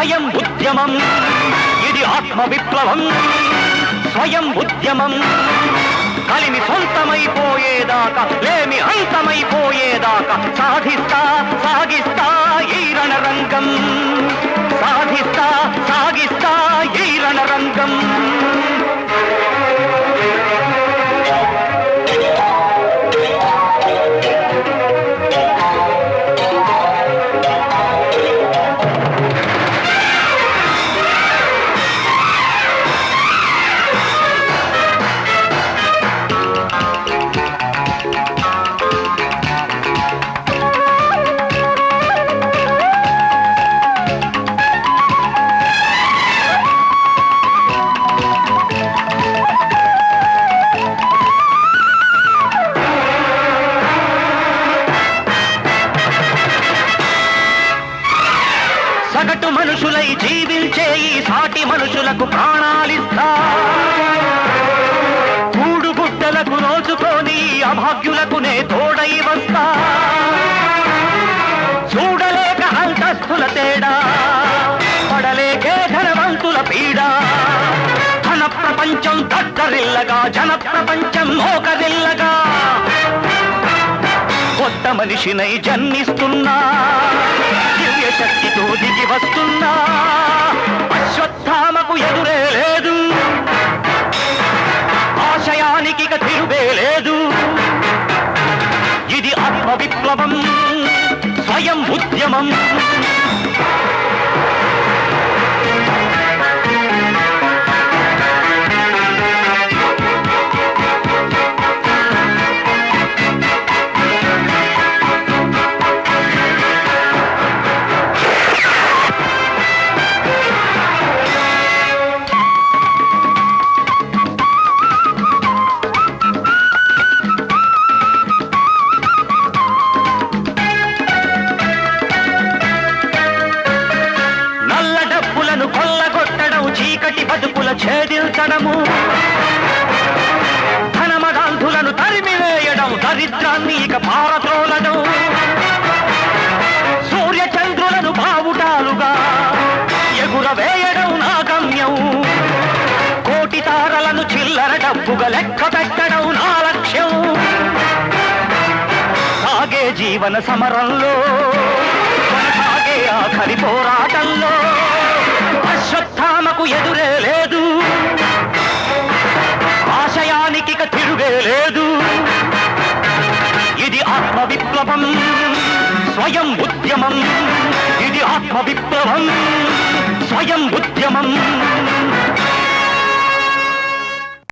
స్వయం ఉద్యమం ఇది ఆత్మ విప్లవం స్వయం ఉద్యమం కలిమి సొంతమైపోయేదాకా లేమి అంతమైపోయేదాకా సాధిస్తా సాగిస్తా ఈ రణరంగం సాధిస్తా సాగిస్తా ఈ రణరంగం సగటు మనుషులై జీవించే ఈ సాటి మనుషులకు ప్రాణాలిస్తా కూడు గుడ్డలకు నోచుకొని అభాగ్యులకు నే తోడై వస్తా చూడలేక అంతస్తుల తేడా పడలేకే ధనవంతుల పీడ ధన ప్రపంచం దద్దరిల్లగా జన ప్రపంచం మోకరిల్లగా కొత్త మనిషినై జన్మిస్తున్నా దివ్య శక్తితో దిగి వస్తున్నా అశ్వత్థామకు ఎదురే లేదు ఆశయానికి తిరుగే లేదు ఇది ఆత్మ విప్లవం స్వయం ఉద్యమం కొల్లగొట్టడం చీకటి బతుకుల ఛేదించడము ధనమదాంధులను తరిమివేయడం దరిద్రాన్ని ఇక పారద్రోలడం సూర్యచంద్రులను బావుటాలుగా ఎగురవేయడం నా గమ్యం కోటి తారలను చిల్లర డబ్బుగా లెక్క పెట్టడం నా లక్ష్యం సాగే జీవన సమరంలో కొనసాగే ఆఖరి పోరాటంలో అశ్వత్థామకు ఎదురే లేదు ఆశయానికి తిరుగే లేదు ఇది ఆత్మ విప్లవం స్వయం ఉద్యమం ఇది ఆత్మ విప్లవం స్వయం ఉద్యమం